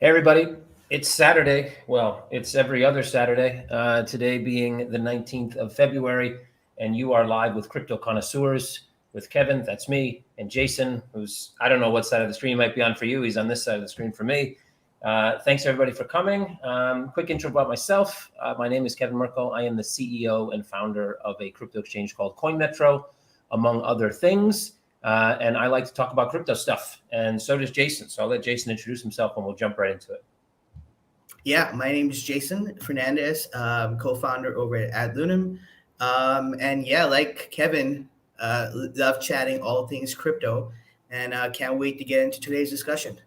Hey, everybody. It's Saturday. Well, it's every other Saturday, today being the 19th of February, and you are live with Crypto Connoisseurs with Kevin, that's me, and Jason, who's, I don't know what side of the screen might be on for you. He's on this side of the screen for me. Thanks, everybody, for coming. Quick intro about myself. My name is Kevin Merkel. I am the CEO and founder of a crypto exchange called CoinMetro, among other things. And I like to talk about crypto stuff, and so does Jason. So I'll let Jason introduce himself, and we'll jump right into it. Yeah, my name is Jason Fernandez, co-founder over at Adlunum. And yeah, like Kevin, love chatting all things crypto, and can't wait to get into today's discussion.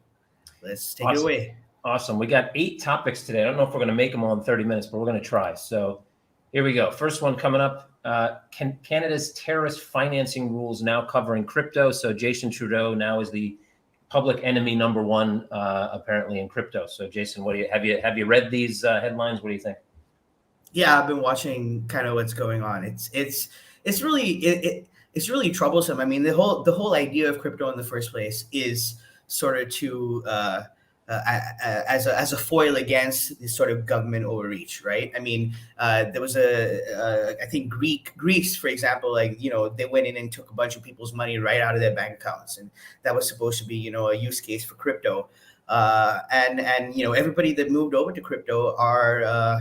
Let's take it away. Awesome. We got 8 topics today. I don't know if we're going to make them all in 30 minutes, but we're going to try. So here we go. First one coming up. Canada's terrorist financing rules now covering crypto. So Jason Trudeau now is the public enemy number one, apparently, in crypto. So Jason, what do you have you read these headlines? What do you think? Yeah, I've been watching kind of what's going on. It's really troublesome. I mean, the whole idea of crypto in the first place is sort of to as a foil against this sort of government overreach, right? I mean, there was I think Greece, for example, they went in and took a bunch of people's money right out of their bank accounts, and that was supposed to be a use case for crypto. And everybody that moved over to crypto are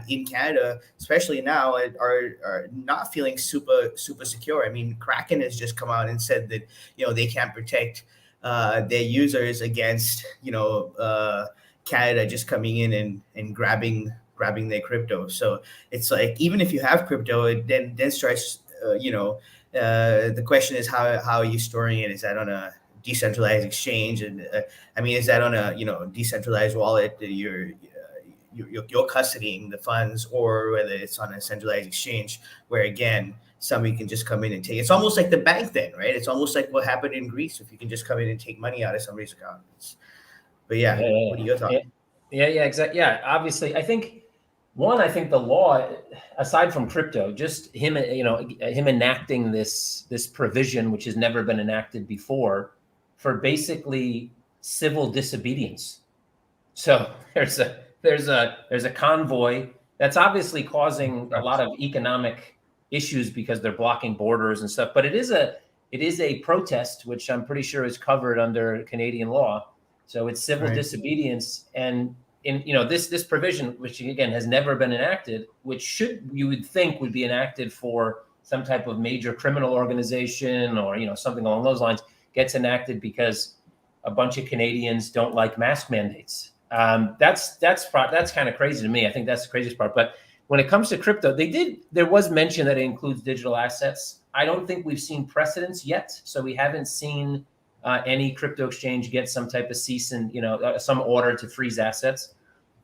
in Canada, especially now, are not feeling super secure. I mean, Kraken has just come out and said that they can't protect their users against Canada just coming in and grabbing their crypto. So it's like, even if you have crypto, it then starts the question is, how are you storing it? Is that on a decentralized exchange? And I mean, is that on a decentralized wallet that you're custodying the funds, or whether it's on a centralized exchange where, again, somebody can just come in and take it? It's almost like the bank then, right? It's almost like what happened in Greece, if you can just come in and take money out of somebody's account. What are your thoughts? Yeah, exactly. Yeah, obviously, I think the law, aside from crypto, just him enacting this provision, which has never been enacted before, for basically civil disobedience. So there's a convoy that's obviously causing a lot of economic issues because they're blocking borders and stuff. But it is a protest, which I'm pretty sure is covered under Canadian law. So it's civil disobedience, and in this provision, which again has never been enacted, which you would think would be enacted for some type of major criminal organization or something along those lines, gets enacted because a bunch of Canadians don't like mask mandates. That's kind of crazy to me. I think that's the craziest part. But when it comes to crypto, there was mention that it includes digital assets. I don't think we've seen precedents yet. So we haven't seen any crypto exchange get some type of cease and, some order to freeze assets.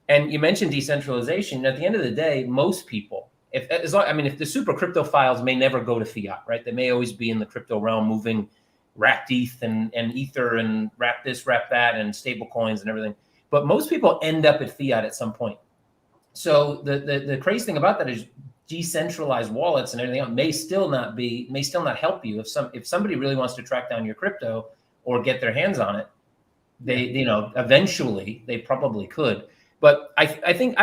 And you mentioned decentralization. At the end of the day, most people, if the super crypto files may never go to fiat, right? They may always be in the crypto realm, moving wrapped ETH and Ether and wrap this, wrap that, and stable coins and everything. But most people end up at fiat at some point. So the crazy thing about that is decentralized wallets and everything else may still not help you. If somebody really wants to track down your crypto or get their hands on it, they eventually they probably could. But I think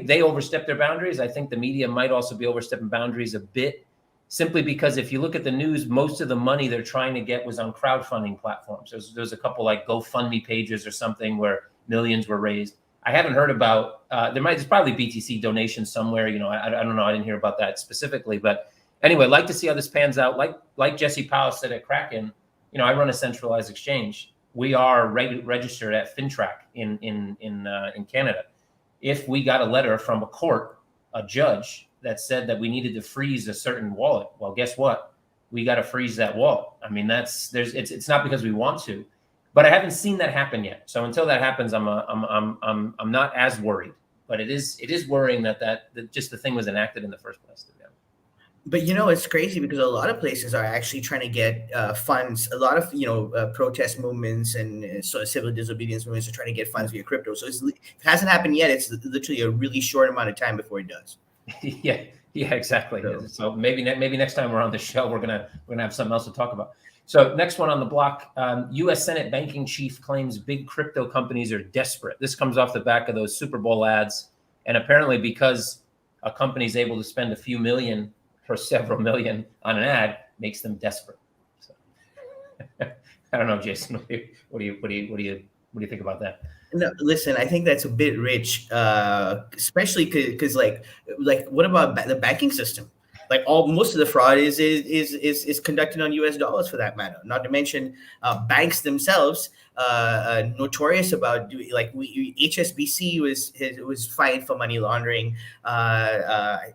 they overstepped their boundaries. I think the media might also be overstepping boundaries a bit, simply because if you look at the news, most of the money they're trying to get was on crowdfunding platforms. There's a couple like GoFundMe pages or something where millions were raised. I haven't heard about, there's probably BTC donations somewhere. I don't know. I didn't hear about that specifically, but anyway, like to see how this pans out. Like Jesse Powell said at Kraken, I run a centralized exchange. We are registered at FinTrack in Canada. If we got a letter from a court, a judge, that said that we needed to freeze a certain wallet, well, guess what? We got to freeze that wallet. I mean, it's not because we want to. But I haven't seen that happen yet. So until that happens, I'm not as worried. But it is worrying that just the thing was enacted in the first place. But it's crazy because a lot of places are actually trying to get funds. A lot of protest movements and sort of civil disobedience movements are trying to get funds via crypto. So it hasn't happened yet. It's literally a really short amount of time before it does. Yeah, exactly. So maybe next time we're on the show, we're gonna have something else to talk about. So next one on the block, U.S. Senate banking chief claims big crypto companies are desperate. This comes off the back of those Super Bowl ads. And apparently because a company's able to spend a few million or several million on an ad makes them desperate. So I don't know, Jason, what do you think about that? No, listen, I think that's a bit rich, especially because like what about the banking system? Like most of the fraud is conducted on U.S. dollars for that matter. Not to mention banks themselves notorious about doing like HSBC was fined for money laundering.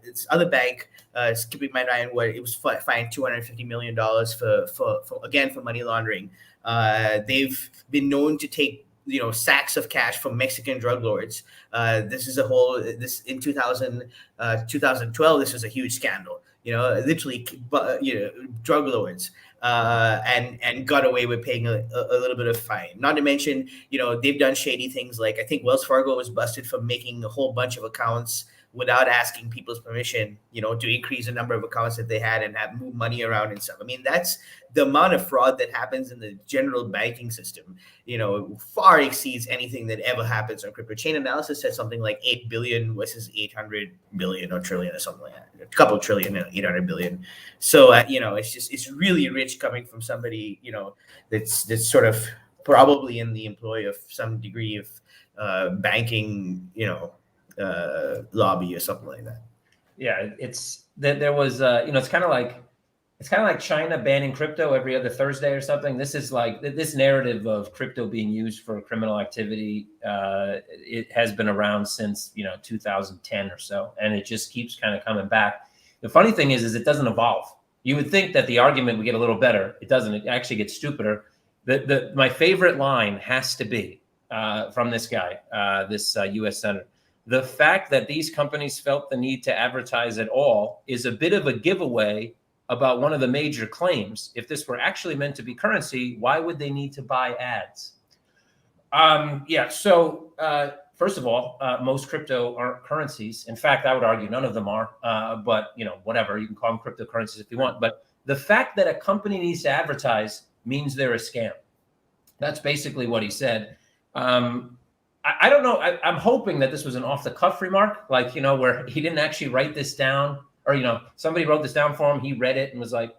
This other bank, skipping my mind, where it was fined $250 million for money laundering. They've been known to take sacks of cash from Mexican drug lords. This in 2012. This was a huge scandal. Literally, drug lords, and got away with paying a little bit of fine. Not to mention, they've done shady things like I think Wells Fargo was busted for making a whole bunch of accounts without asking people's permission, to increase the number of accounts that they had and have move money around and stuff. I mean, that's the amount of fraud that happens in the general banking system, far exceeds anything that ever happens on crypto. Chain Analysis said something like 8 billion versus 800 billion or trillion or something like that. A couple trillion and 800 billion. So, it's really rich coming from somebody, that's sort of probably in the employ of some degree of banking, lobby or something like that. Yeah, it's that there was it's kind of like China banning crypto every other Thursday or something. This is like this narrative of crypto being used for criminal activity. It has been around since 2010 or so, and it just keeps kind of coming back. The funny thing is it doesn't evolve. You would think that the argument would get a little better. It doesn't. It actually gets stupider. My favorite line has to be from this guy, this U.S. senator. The fact that these companies felt the need to advertise at all is a bit of a giveaway about one of the major claims. If this were actually meant to be currency, why would they need to buy ads? So first of all, most crypto aren't currencies. In fact, I would argue none of them are, but whatever, you can call them cryptocurrencies if you want. But the fact that a company needs to advertise means they're a scam. That's basically what he said. I don't know. I'm hoping that this was an off-the-cuff remark, like, where he didn't actually write this down, or, somebody wrote this down for him. He read it and was like,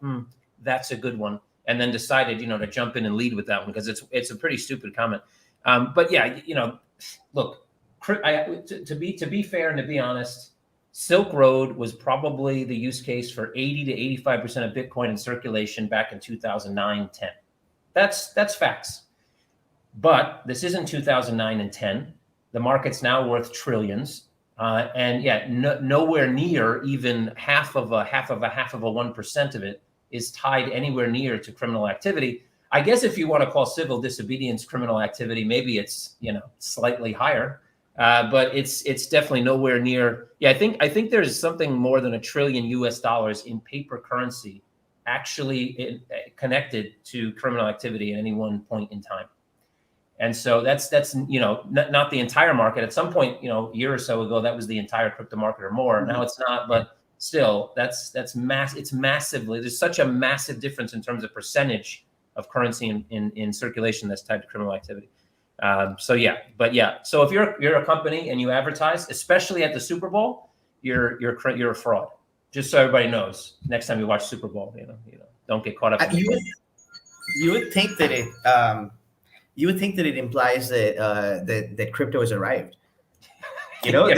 that's a good one. And then decided, to jump in and lead with that one because it's a pretty stupid comment. But yeah, look, to be fair and to be honest, Silk Road was probably the use case for 80 to 85% of Bitcoin in circulation back in 2009, 10. That's facts. But this isn't 2009 and 10. The market's now worth trillions, nowhere near even half of a 1% of it is tied anywhere near to criminal activity. I guess if you want to call civil disobedience criminal activity, maybe it's slightly higher, but it's definitely nowhere near. Yeah, I think there's something more than $1 trillion in paper currency actually connected to criminal activity at any one point in time. And so that's not the entire market. At some point, a year or so ago, that was the entire crypto market or more. Mm-hmm. Now it's not, but still, it's massively. There's such a massive difference in terms of percentage of currency in circulation that's tied to criminal activity. So if you're a company and you advertise, especially at the Super Bowl, you're a fraud. Just so everybody knows, next time you watch Super Bowl, don't get caught up. You would think that it. You would think that it implies that that crypto has arrived. You have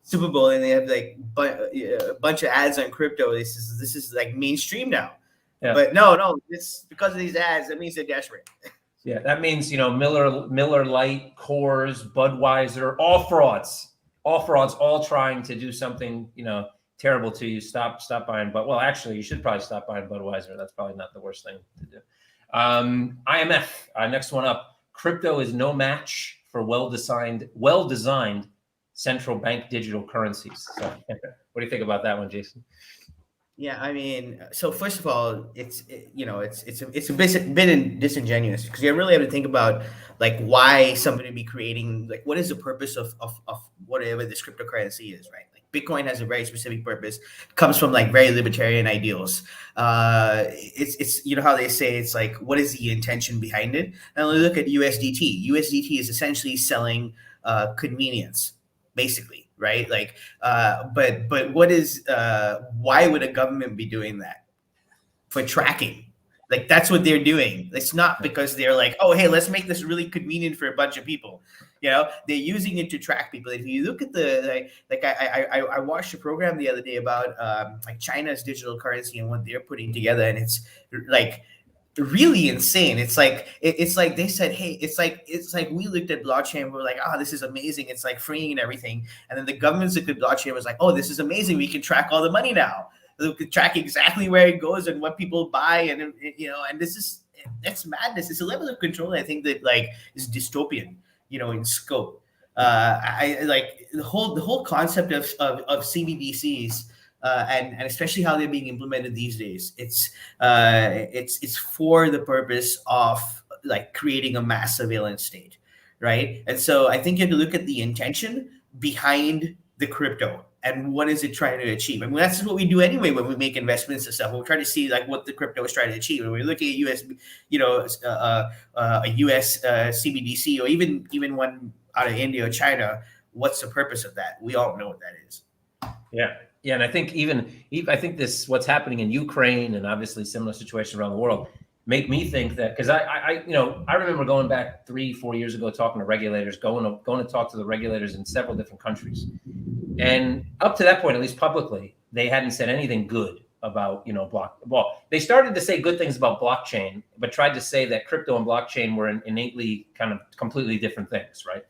Super Bowl and they have like a bunch of ads on crypto. This is like mainstream now. Yeah. But no, it's because of these ads. That means they're desperate. Yeah, that means Miller Lite, Coors, Budweiser, all frauds, all trying to do something terrible to you. Stop buying. But actually, you should probably stop buying Budweiser. That's probably not the worst thing to do. IMF, next one up. Crypto is no match for well-designed central bank digital currencies. So, what do you think about that one, Jason? Yeah, I mean, so first of all, it's a bit disingenuous because you really have to think about like why somebody would be creating, like, what is the purpose of whatever this cryptocurrency is, right? Like, Bitcoin has a very specific purpose, comes from like very libertarian ideals. It's you know how they say it's like, what is the intention behind it? And we look at USDT. USDT is essentially selling convenience, basically, right? Like, but what is why would a government be doing that? For tracking. Like that's what they're doing. It's not because they're like, oh, hey, let's make this really convenient for a bunch of people. You know, they're using it to track people. If you look at the I watched a program the other day about like China's digital currency and what they're putting together, and it's like really insane. It's like they said, hey, it's like we looked at blockchain, we were like, oh, this is amazing. It's like freeing and everything. And then the government's looked at blockchain was like, oh, this is amazing. We can track all the money now. We can track exactly where it goes and what people buy, and you know, and that's madness. It's a level of control I think that like is dystopian, you know, in scope. I like the whole concept of CBDCs, and especially how they're being implemented these days. It's for the purpose of like creating a mass surveillance state, right? And so I think you have to look at the intention behind the crypto and what is it trying to achieve. I mean, that's what we do anyway when we make investments and stuff. We're trying to see like what the crypto is trying to achieve. When we're looking at US, you know, a US CBDC, or even one out of India or China, what's the purpose of that? We all know what that is. Yeah. Yeah. And I think even I think this, what's happening in Ukraine and obviously similar situations around the world, make me think that, because I you know, I remember going back 3-4 years ago, talking to regulators, going to talk to the regulators in several different countries. And up to that point, at least publicly, they hadn't said anything good about, you know, well, they started to say good things about blockchain, but tried to say that crypto and blockchain were innately kind of completely different things, right?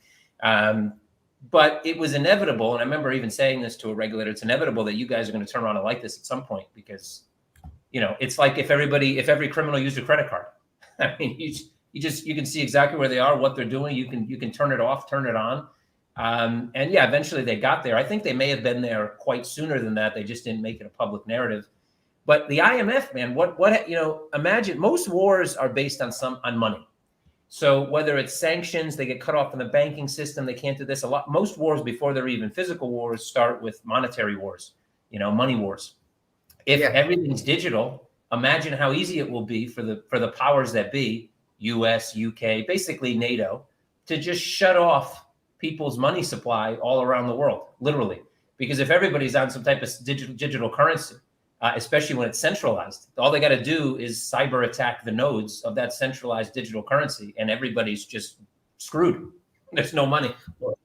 But it was inevitable, and I remember even saying this to a regulator, it's inevitable that you guys are going to turn around and like this at some point, because, you know, it's like if every criminal used a credit card. I mean, you can see exactly where they are, what they're doing. You can turn it off, turn it on. And yeah, eventually they got there. I think they may have been there quite sooner than that. They just didn't make it a public narrative. But the IMF, man, what you know, imagine most wars are based on money. So whether it's sanctions, they get cut off from the banking system, they can't do this. Most wars, before they're even physical wars, start with monetary wars, you know, money wars. If everything's digital, imagine how easy it will be for the powers that be, US, UK, basically NATO, to just shut off people's money supply all around the world, literally. Because if everybody's on some type of digital currency, especially when it's centralized, all they got to do is cyber attack the nodes of that centralized digital currency, and everybody's just screwed. There's no money. Well,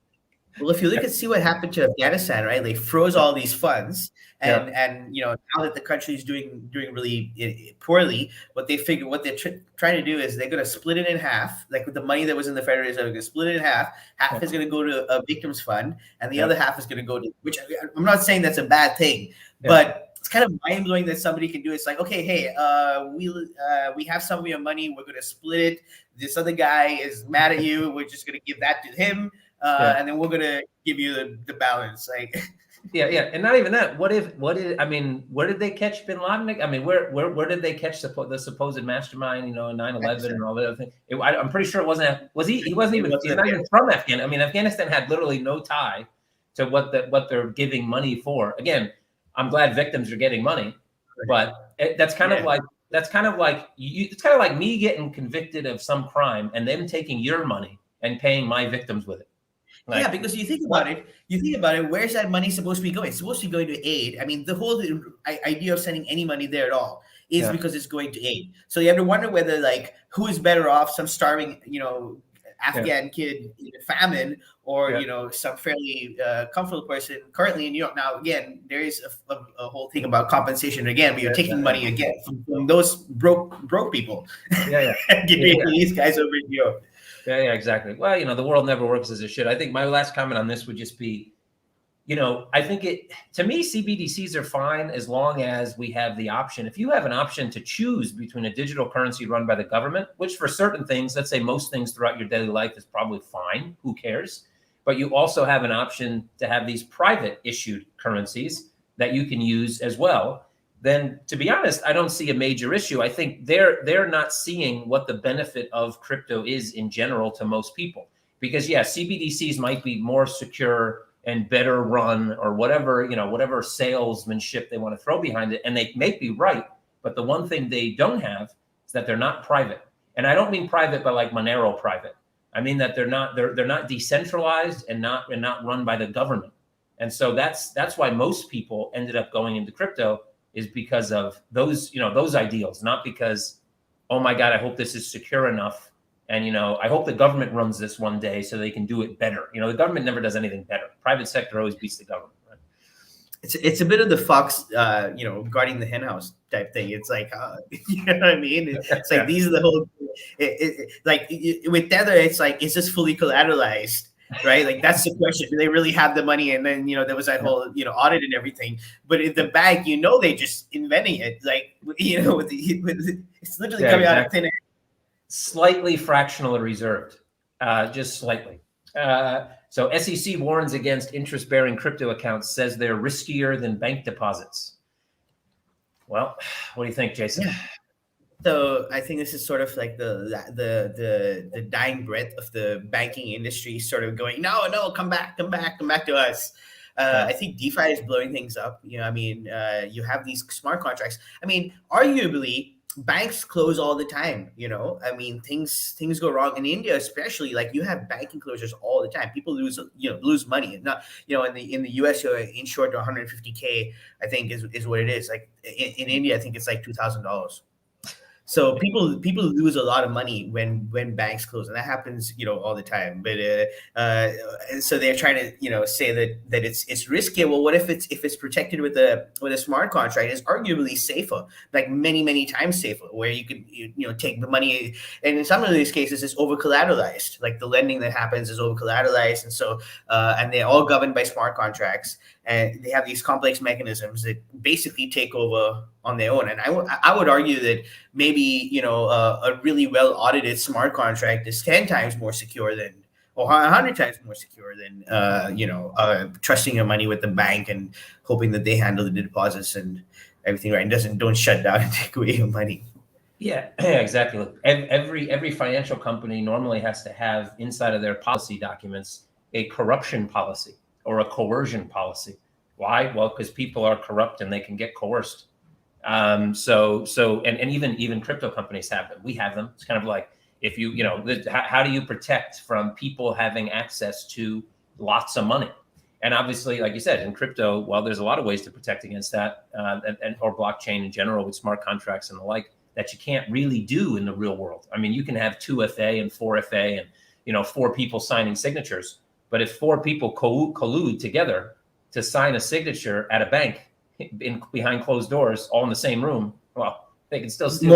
if you look see what happened to Afghanistan, right? They froze all these funds, and you know, now that the country is doing really poorly, what they're trying to do is they're going to split it in half. Like with the money that was in the Federal Reserve, they're going to split it in half. Half is going to go to a victims fund, and the other half is going to go to. Which I'm not saying that's a bad thing, but it's kind of mind blowing that somebody can do it. It's like, okay, hey, we have some of your money. We're going to split it. This other guy is mad at you. We're just going to give that to him. And then we're gonna give you the balance, like. And not even that. Where did they catch Bin Laden? I mean, where did they catch the supposed mastermind? You know, 9/11 and all that other thing. I'm pretty sure it wasn't. He wasn't even. He's not even from Afghanistan. I mean, Afghanistan had literally no tie to what they're giving money for. Again, I'm glad victims are getting money, but that's kind of like me getting convicted of some crime and them taking your money and paying my victims with it. Like, because you think about it, where's that money supposed to be going? It's supposed to be going to aid. I mean, the whole idea of sending any money there at all is because it's going to aid. So you have to wonder whether, like, who is better off, some starving, you know, Afghan kid in a famine, or you know, some fairly comfortable person currently in New York. Now, again, there is a whole thing about compensation again, but you're taking money again from those broke people. And giving these guys over in New York. Yeah, exactly. Well, you know, the world never works as it should. I think my last comment on this would just be, you know, I think to me, CBDCs are fine as long as we have the option. If you have an option to choose between a digital currency run by the government, which for certain things, let's say most things throughout your daily life is probably fine, who cares? But you also have an option to have these private issued currencies that you can use as well. Then, to be honest, I don't see a major issue. I think they're not seeing what the benefit of crypto is in general to most people. Because, CBDCs might be more secure and better run, or whatever, whatever salesmanship they want to throw behind it. And they may be right, but the one thing they don't have is that they're not private. And I don't mean private by like Monero private. I mean that they're not decentralized and not run by the government. And so that's why most people ended up going into crypto, is because of those, those ideals, not because, oh my God, I hope this is secure enough. And, I hope the government runs this one day so they can do it better. The government never does anything better. Private sector always beats the government. Right? It's a bit of the fox, guarding the henhouse type thing. It's like, you know what I mean? It's like, these are the whole, with Tether, it's like, is this fully collateralized? Right, like that's the question. Do they really have the money? And then there was that whole audit and everything. But in the bank, they just inventing it. Like it's literally coming out of thin air. Slightly fractionally reserved, just slightly. So SEC warns against interest-bearing crypto accounts, says they're riskier than bank deposits. Well, what do you think, Jason? Yeah. So I think this is sort of like the dying breath of the banking industry, sort of going, no, come back to us. I think DeFi is blowing things up. You have these smart contracts. Arguably, banks close all the time. Things go wrong in India, especially. Like, you have banking closures all the time. People lose money. Not in the US, you're insured to 150K. I think is what it is. Like in India, I think it's like $2,000. So people lose a lot of money when banks close, and that happens all the time. But so they're trying to say that it's risky. Well, what if it's protected with a smart contract? It's arguably safer, like many times safer, where you could take the money, and in some of these cases it's over collateralized. Like the lending that happens is over collateralized, and so and they're all governed by smart contracts, and they have these complex mechanisms that basically take over on their own. And I would argue that maybe a really well audited smart contract is 10 times more secure than, or 100 times more secure than trusting your money with the bank and hoping that they handle the deposits and everything right, and don't shut down and take away your money. Yeah, exactly. Look, every financial company normally has to have inside of their policy documents a corruption policy or a coercion policy. Why? Well, because people are corrupt and they can get coerced. And even crypto companies have them. We have them. It's kind of like, if how do you protect from people having access to lots of money? And obviously, like you said, in crypto, well, there's a lot of ways to protect against that, or blockchain in general with smart contracts and the like, that you can't really do in the real world. You can have 2FA and 4FA and 4 people signing signatures, but if 4 people collude together to sign a signature at a bank behind closed doors, all in the same room, well, they can still steal.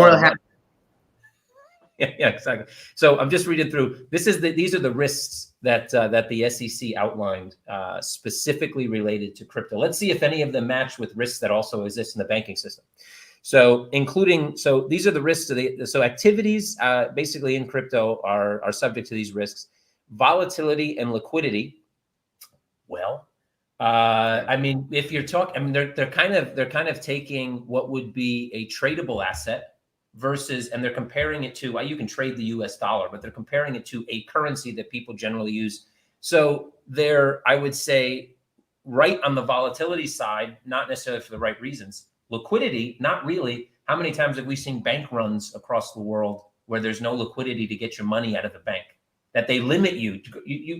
Yeah, exactly. So I'm just reading through. These are the risks that the SEC outlined, specifically related to crypto. Let's see if any of them match with risks that also exist in the banking system. So these are the risks. So activities basically in crypto are subject to these risks. Volatility and liquidity. Well, if you're talking, they're kind of taking what would be a tradable asset versus, and they're comparing it to, you can trade the US dollar, but they're comparing it to a currency that people generally use. So they're, I would say, right on the volatility side, not necessarily for the right reasons. Liquidity, not really. How many times have we seen bank runs across the world where there's no liquidity to get your money out of the bank? That they limit you.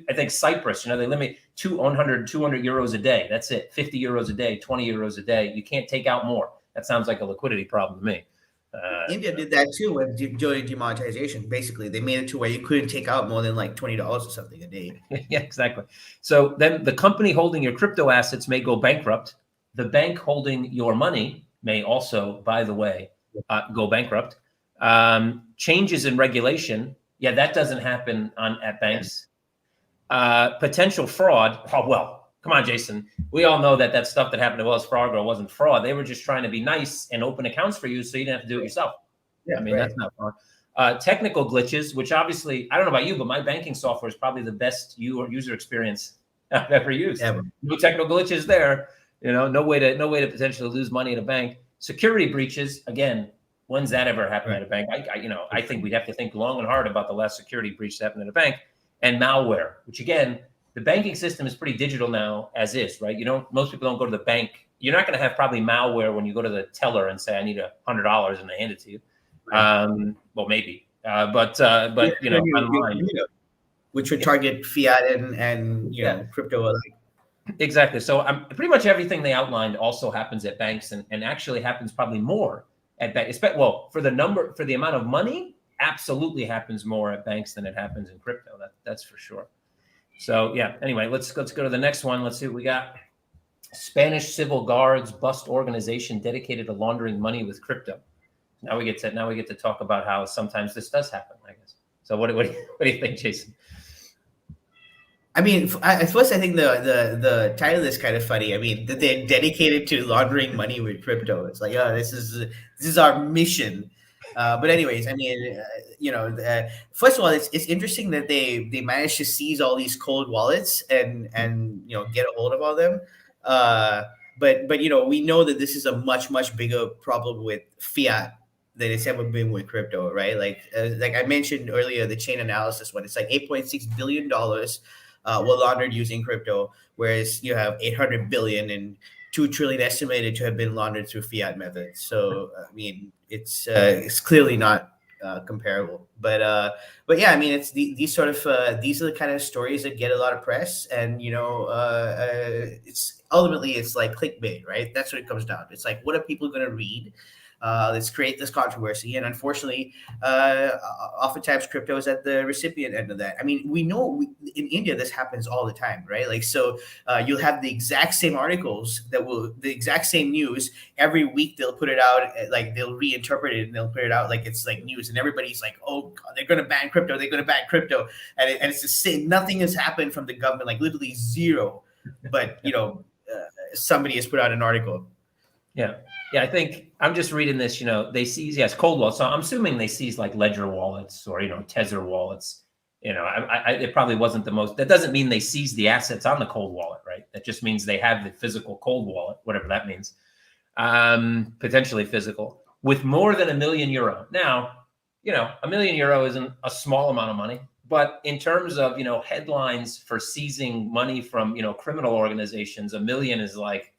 I think Cyprus, they limit 200 euros a day. That's it. 50 euros a day, 20 euros a day. You can't take out more. That sounds like a liquidity problem to me. India did that too with during demonetization. Basically, they made it to where you couldn't take out more than like $20 or something a day. Yeah, exactly. So then the company holding your crypto assets may go bankrupt. The bank holding your money may also, by the way, go bankrupt. Changes in regulation. Yeah, that doesn't happen at banks. Potential fraud. Oh, well, come on, Jason. We all know that stuff that happened to Wells Fargo wasn't fraud. They were just trying to be nice and open accounts for you so you didn't have to do it yourself. Yeah, that's not fraud. Technical glitches, which obviously, I don't know about you, but my banking software is probably the best user experience I've ever used. Ever. No technical glitches there. No way to potentially lose money at a bank. Security breaches, again. When's that ever happened at a bank? I think we'd have to think long and hard about the last security breach that happened at a bank. And malware, which again, the banking system is pretty digital now as is, right? Most people don't go to the bank. You're not going to have probably malware when you go to the teller and say, I need $100 and they hand it to you. Right. Well, maybe, but online. Which would target fiat and crypto alike. Exactly. So pretty much everything they outlined also happens at banks and actually happens probably more at banks. Well, for the amount of money, absolutely happens more at banks than it happens in crypto. That's for sure. So yeah, anyway, let's go to the next one. Let's see what we got. Spanish civil guards bust organization dedicated to laundering money with crypto. Now we get to talk about how sometimes this does happen, I guess. So what do you think, Jason? I mean, at first, I think the title is kind of funny. I mean, that they're dedicated to laundering money with crypto. It's like, oh, this is our mission. But anyways, I mean, first of all, it's interesting that they managed to seize all these cold wallets and get a hold of all them. But we know that this is a much bigger problem with fiat than it's ever been with crypto, right? Like I mentioned earlier, the chain analysis one, it's like $8.6 billion were laundered using crypto, whereas you have 800 billion and 2 trillion estimated to have been laundered through fiat methods. So I mean, it's clearly not comparable. But yeah, I mean, it's these are the kind of stories that get a lot of press, and it's ultimately it's like clickbait, right? That's what it comes down to. It's like, what are people going to read? Let's create this controversy, and unfortunately, oftentimes crypto is at the recipient end of that. I mean, we know in India this happens all the time, right? Like, so you'll have the exact same articles the exact same news every week. They'll put it out, like they'll reinterpret it and they'll put it out like it's like news, and everybody's like, "Oh, God, they're going to ban crypto. They're going to ban crypto," and it's the same. Nothing has happened from the government, like literally zero. But somebody has put out an article. Yeah. I think I'm just reading this, they seize, yes, cold wallets. So I'm assuming they seize like Ledger wallets or, Tether wallets. It probably wasn't the most, that doesn't mean they seize the assets on the cold wallet, right? That just means they have the physical cold wallet, whatever that means, potentially physical, with more than €1 million. Now, €1 million isn't a small amount of money, but in terms of, headlines for seizing money from, criminal organizations, $1 million is like,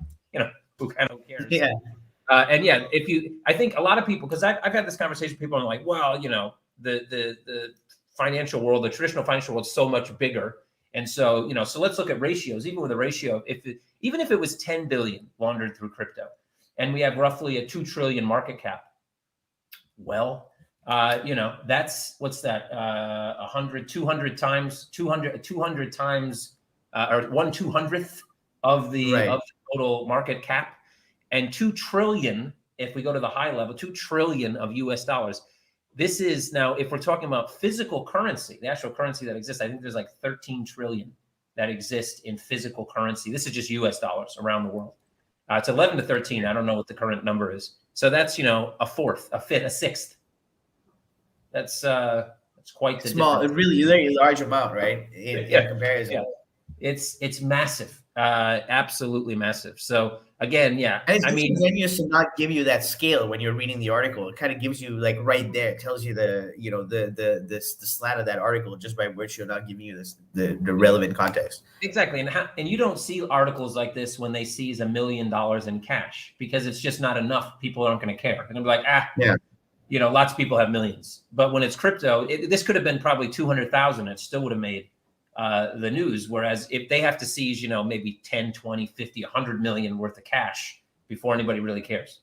who kind of cares? Yeah. And yeah, I think a lot of people, because I've had this conversation with people, and I'm like, well, the financial world, the traditional financial world is so much bigger. And so, so let's look at ratios, even with a ratio, even if it was 10 billion laundered through crypto, and we have roughly a 2 trillion market cap. Well, that's, what's that? 200 times, or 1/200th of the total market cap. And 2 trillion, if we go to the high level, 2 trillion of US dollars. This is now, if we're talking about physical currency, the actual currency that exists, I think there's like 13 trillion that exist in physical currency. This is just US dollars around the world. It's 11 to 13. I don't know what the current number is. So that's, a fourth, a fifth, a sixth. That's quite the small, difference. Really very large amount, right? In comparison. Yeah. It's massive, absolutely massive. So again, yeah, and it's disingenuous to not give you that scale when you're reading the article. It kind of gives you like right there. It tells you the slant of that article just by virtue of not giving you the relevant context. Exactly, and you don't see articles like this when they seize $1 million in cash, because it's just not enough. People aren't going to care. They're going to be like, yeah. Lots of people have millions. But when it's crypto, this could have been probably 200,000. It still would have made the news. Whereas if they have to seize, maybe 10, 20, 50, 100 million worth of cash before anybody really cares.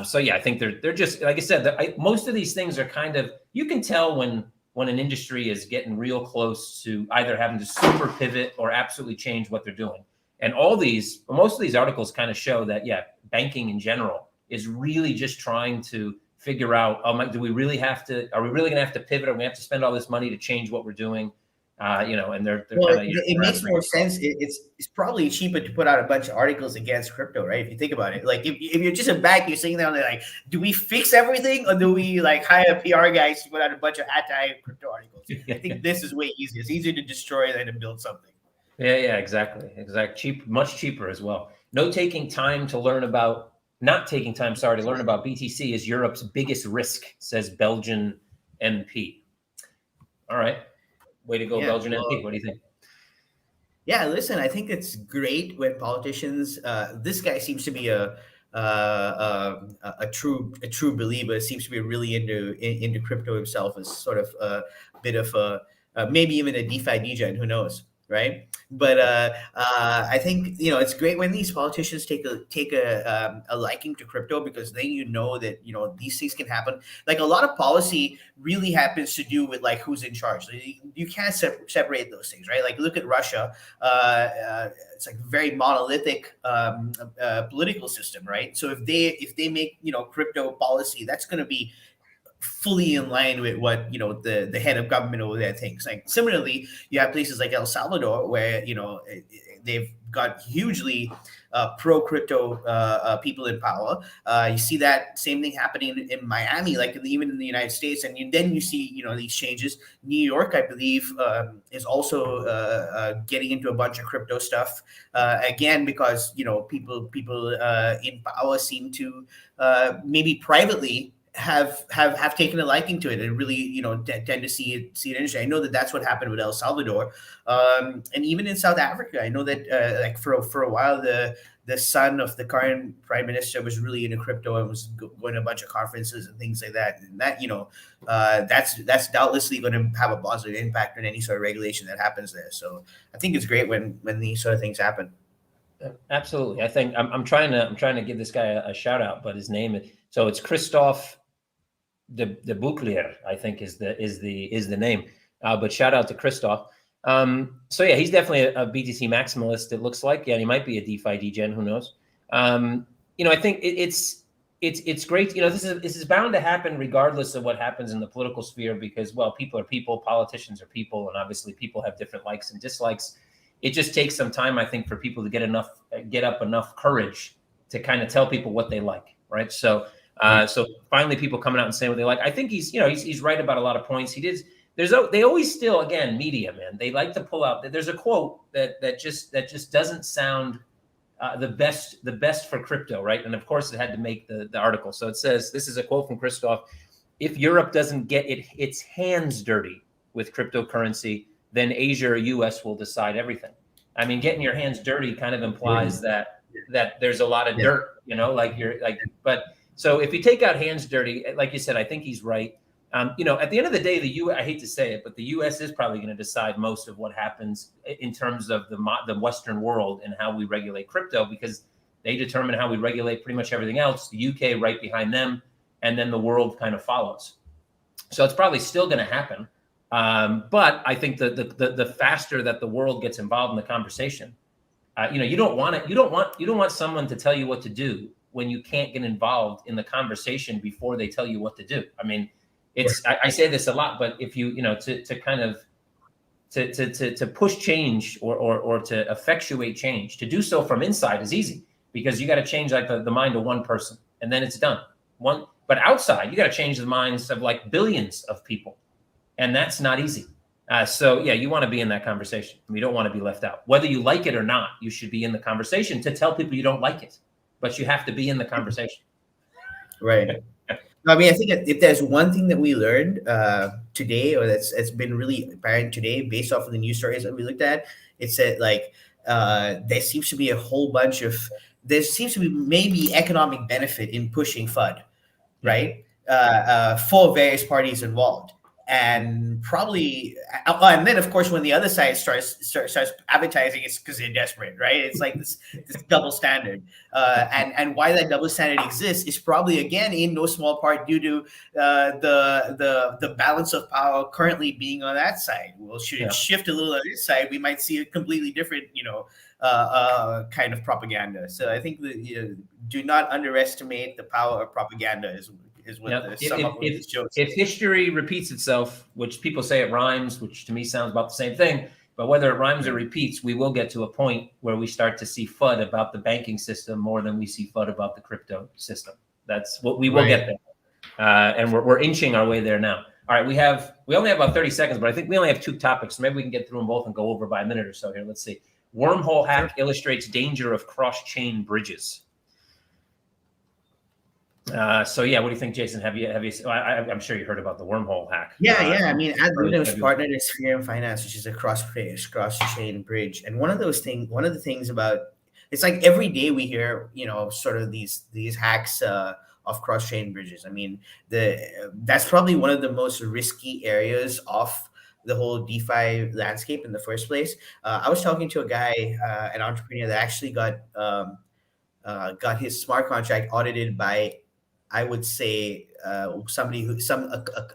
So yeah, I think they're just, like I said, most of these things are kind of, you can tell when an industry is getting real close to either having to super pivot or absolutely change what they're doing. And most of these articles kind of show that, yeah, banking in general is really just trying to figure out, are we really going to have to pivot, or we have to spend all this money to change what we're doing? And they're it makes more sense. It's probably cheaper to put out a bunch of articles against crypto, right? If you think about it, like if you're just a bank, you're sitting there and they're like, do we fix everything, or do we like hire PR guys to put out a bunch of anti-crypto articles? I think this is way easier. It's easier to destroy than to build something. Yeah, exactly. Much cheaper as well. Not taking time to learn about BTC is Europe's biggest risk, says Belgian MP. All right. Way to go, Belgian MP. What do you think? Yeah, listen, I think it's great when politicians. This guy seems to be a true believer. Seems to be really into crypto himself. As sort of a bit of a maybe even a DeFi degen. Who knows, right? But I think it's great when these politicians take a liking to crypto, because then that these things can happen. Like, a lot of policy really happens to do with like who's in charge. Like, you can't separate those things, right? Like, look at Russia. It's like a very monolithic political system, right? So if they make crypto policy, that's going to be fully in line with what the head of government over there thinks. Like, similarly, you have places like El Salvador where they've got hugely pro crypto people in power. You see that same thing happening in Miami, like even in the United States, and then you see these changes. New York, I believe, is also getting into a bunch of crypto stuff again, because people in power seem to maybe privately have taken a liking to it, and really tend to see it interesting. I know that that's what happened with El Salvador, and even in South Africa. I know that like for a while the son of the current prime minister was really into crypto and was going to a bunch of conferences and things like that. And that that's doubtlessly going to have a positive impact on any sort of regulation that happens there. So I think it's great when these sort of things happen. Absolutely. I think I'm trying to give this guy a shout out, but his name is, so it's Christophe de Bouclier, I think is the name. But shout out to Christophe. So yeah, he's definitely a BTC maximalist, it looks like. Yeah, he might be a DeFi degen, who knows? I think it's great. This is bound to happen regardless of what happens in the political sphere, because, well, people are people, politicians are people, and obviously people have different likes and dislikes. It just takes some time, I think, for people to get up enough courage to kind of tell people what they like, right? So so finally people coming out and saying what they like. I think he's right about a lot of points. They always still, again, media, man, they like to pull out. There's a quote that just doesn't sound the best for crypto, right? And of course it had to make the article. So it says, this is a quote from Christoph: "If Europe doesn't get its hands dirty with cryptocurrency, then Asia or US will decide everything." I mean, getting your hands dirty kind of implies that there's a lot of dirt, but so if you take out hands dirty, like you said, I think he's right. At the end of the day, I hate to say it, but the US is probably going to decide most of what happens in terms of the Western world and how we regulate crypto, because they determine how we regulate pretty much everything else. The UK right behind them, and then the world kind of follows. So it's probably still going to happen. But I think the faster that the world gets involved in the conversation, you don't want someone to tell you what to do when you can't get involved in the conversation before they tell you what to do. I mean, I say this a lot, but if to push change or to effectuate change, to do so from inside is easy, because you got to change like the mind of one person and then it's done. But outside, you got to change the minds of like billions of people. And that's not easy. So yeah, you want to be in that conversation. You don't want to be left out. Whether you like it or not, you should be in the conversation to tell people you don't like it, but you have to be in the conversation. Right. I mean, I think if there's one thing that we learned today, or that's been really apparent today, based off of the news stories that we looked at, it's that like there seems to be maybe economic benefit in pushing FUD, right? For various parties involved. And probably, and then of course, when the other side starts advertising, it's because they're desperate, right? It's like this double standard, and why that double standard exists is probably, again, in no small part due to the balance of power currently being on that side. Well, should it shift a little on this side, we might see a completely different, kind of propaganda. So I think that do not underestimate the power of propaganda. Is what the sum up of this shows. If history repeats itself, which people say it rhymes, which to me sounds about the same thing, but whether it rhymes or repeats, we will get to a point where we start to see FUD about the banking system more than we see FUD about the crypto system. That's what we will get there. And we're inching our way there now. All right, we only have about 30 seconds, but I think we only have 2 topics. So maybe we can get through them both and go over by a minute or so here. Let's see. Wormhole hack illustrates danger of cross-chain bridges. So yeah, what do you think, Jason? Have you? I'm sure you heard about the wormhole hack. Yeah. I mean, at Early Luna's February. partnered in Sphere Finance, which is a cross-chain bridge. And one of the things about it's like every day we hear, sort of these hacks of cross-chain bridges. I mean, that's probably one of the most risky areas of the whole DeFi landscape in the first place. I was talking to a guy, an entrepreneur that actually got his smart contract audited by, I would say, somebody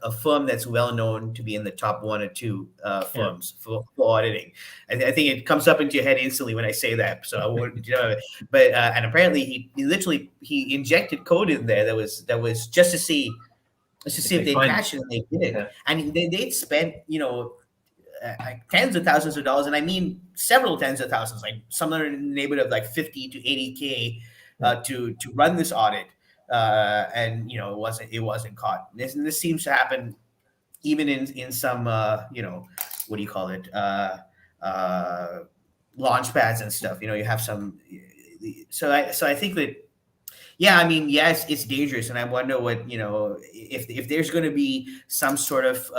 a firm that's well known to be in the top one or two Yeah. firms for auditing. I think it comes up into your head instantly when I say that. So I won't, but and apparently he literally he injected code in there that was just to If see if they they find, catch it, and they did it. yeah, And they'd spent like tens of thousands of dollars, and I mean several tens of thousands, like somewhere in the neighborhood of like 50 to 80K yeah, to run this audit, and it wasn't caught. This seems to happen even in some what do you call it, launch pads and stuff. You have some. So I think that, yeah, I mean, yes, it's dangerous, and I wonder what if there's going to be some sort of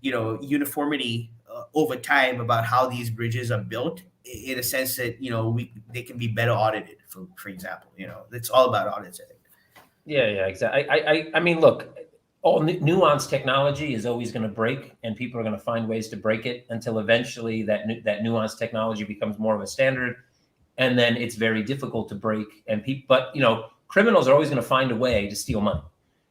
uniformity over time about how these bridges are built, in a sense that they can be better audited. For example, it's all about audits, I think. yeah, exactly. I mean, look, all nuanced technology is always going to break, and people are going to find ways to break it until eventually that nuanced technology becomes more of a standard, and then it's very difficult to break. And people, but criminals are always going to find a way to steal money.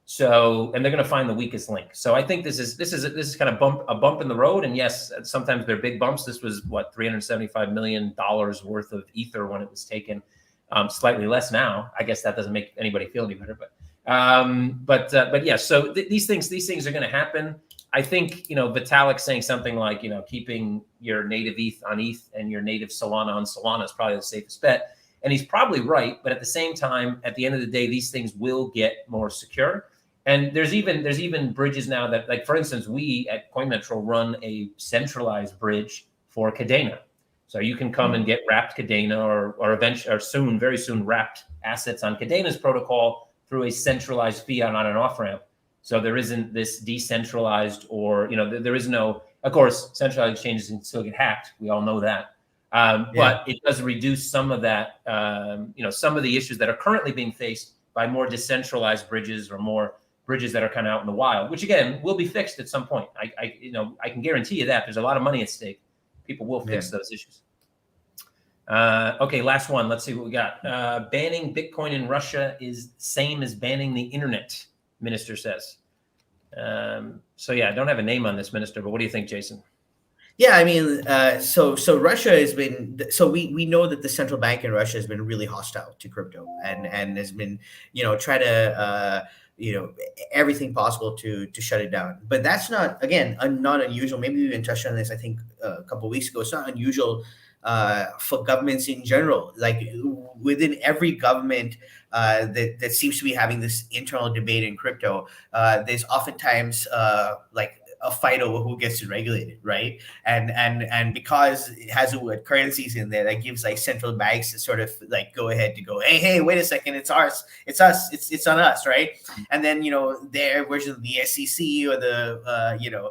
So, and they're going to find the weakest link. So, I think this is kind of a bump in the road. And yes, sometimes they're big bumps. This was what $375 million worth of ether when it was taken. Slightly less now. I guess that doesn't make anybody feel any better, but yeah. So these things are going to happen. I think Vitalik saying something like keeping your native ETH on ETH and your native Solana on Solana is probably the safest bet, and he's probably right. But at the same time, at the end of the day, these things will get more secure. And there's even bridges now that, like, for instance, we at CoinMetro run a centralized bridge for Cadena. So you can come and get wrapped Cadena or eventually or soon, very soon, wrapped assets on Cadena's protocol through a centralized fiat on an off ramp. So there isn't this decentralized, or there is no. Of course, centralized exchanges can still get hacked. We all know that. But it does reduce some of that. Some of the issues that are currently being faced by more decentralized bridges, or more bridges that are kind of out in the wild, which again will be fixed at some point. I can guarantee you that there's a lot of money at stake. People will fix those issues. Okay, last one. Let's see what we got. Banning Bitcoin in Russia is the same as banning the internet, minister says. So yeah, I don't have a name on this minister, but what do you think, Jason? Yeah, I mean, so Russia has been. So we know that the central bank in Russia has been really hostile to crypto, and has been try to everything possible to shut it down. But that's not, again, not unusual. Maybe we even touched on this, I think, a couple of weeks ago. It's not unusual for governments in general. Like within every government that seems to be having this internal debate in crypto, there's oftentimes like a fight over who gets to regulate it, right? And because it has the word currencies in there, that gives like central banks to sort of like go ahead to go, hey, wait a second, it's ours, it's us, it's on us, right? And then their version of the SEC or the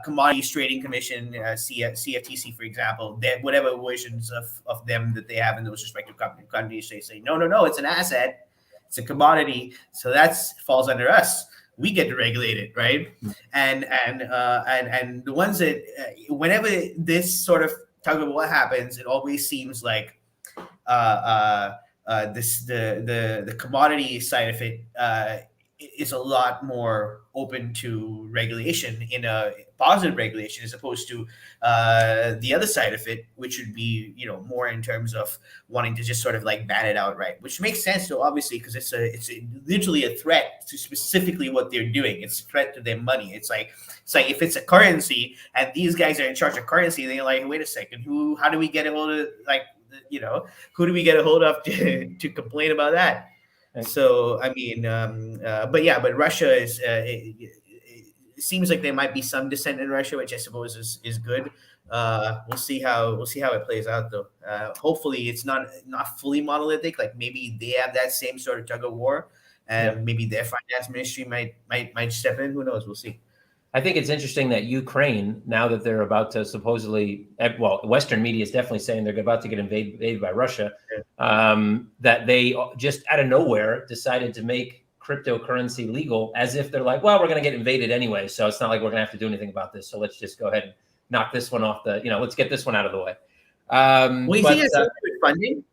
Commodities Trading Commission, CFTC, for example, whatever versions of them that they have in those respective countries, they say no, it's an asset, it's a commodity, so that falls under us. We get to regulate it, right? And the ones that whenever this sort of tug of war happens, it always seems like this the commodity side of it is a lot more open to regulation, in a positive regulation, as opposed to the other side of it, which would be more in terms of wanting to just sort of like ban it outright, which makes sense though, obviously, because it's literally a threat to specifically what they're doing. It's a threat to their money. It's like if it's a currency and these guys are in charge of currency, they're like, wait a second, how do we get a hold of, like, who do we get a hold of to complain about that? So I mean, but Russia is. It seems like there might be some dissent in Russia, which I suppose is good. We'll see how it plays out, though. Hopefully, it's not fully monolithic. Like maybe they have that same sort of tug of war, and maybe their finance ministry might step in. Who knows? We'll see. I think it's interesting that Ukraine, now that they're about to supposedly, well, Western media is definitely saying they're about to get invaded by Russia, that they just out of nowhere decided to make cryptocurrency legal, as if they're like, well, we're going to get invaded anyway, so it's not like we're going to have to do anything about this. So let's just go ahead and knock this one off the, let's get this one out of the way. Well, you think it has something to do with funding?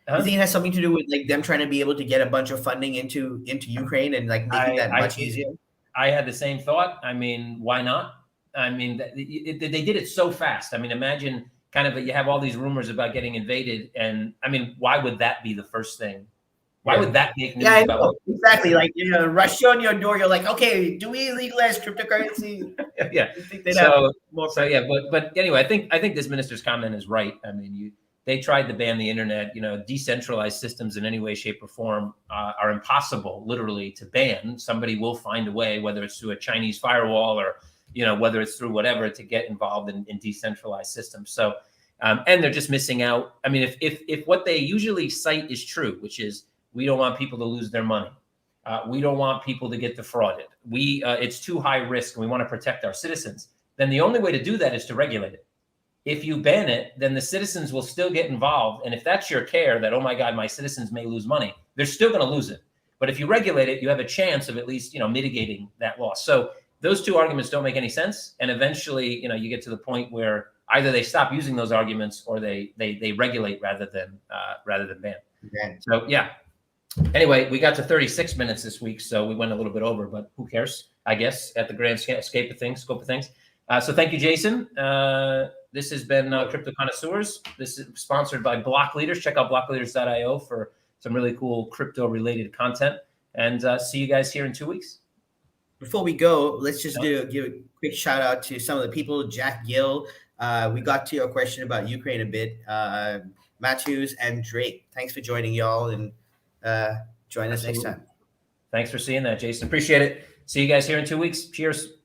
You think it has something to do with like them trying to be able to get a bunch of funding into Ukraine and like making that much easier? I had the same thought. I mean, why not? I mean, they did it so fast. I mean, imagine kind of you have all these rumors about getting invaded, and I mean, why would that be the first thing? Why would that make news? Yeah, I know. Exactly. Like, Russia on your door, you're like, okay, do we legalize cryptocurrency? Yeah. But anyway, I think this minister's comment is right. I mean, they tried to ban the internet. Decentralized systems in any way, shape, or form are impossible, literally, to ban. Somebody will find a way, whether it's through a Chinese firewall or, whether it's through whatever, to get involved in decentralized systems. So, and they're just missing out. I mean, if what they usually cite is true, which is we don't want people to lose their money, we don't want people to get defrauded, it's too high risk, and we want to protect our citizens, then the only way to do that is to regulate it. If you ban it, then the citizens will still get involved. And if that's your care, that, oh my God, my citizens may lose money, they're still going to lose it. But if you regulate it, you have a chance of at least, mitigating that loss. So those two arguments don't make any sense. And eventually, you get to the point where either they stop using those arguments or they regulate rather than ban. Okay. So, yeah. Anyway, we got to 36 minutes this week, so we went a little bit over, but who cares, I guess, at the grand scope of things. So thank you, Jason. This has been Crypto Connoisseurs. This is sponsored by Block Leaders. Check out blockleaders.io for some really cool crypto-related content. And see you guys here in 2 weeks. Before we go, let's just give a quick shout out to some of the people. Jack Gill, we got to your question about Ukraine a bit. Matthews and Drake, thanks for joining y'all, and join us next time. Thanks for seeing that, Jason. Appreciate it. See you guys here in 2 weeks. Cheers.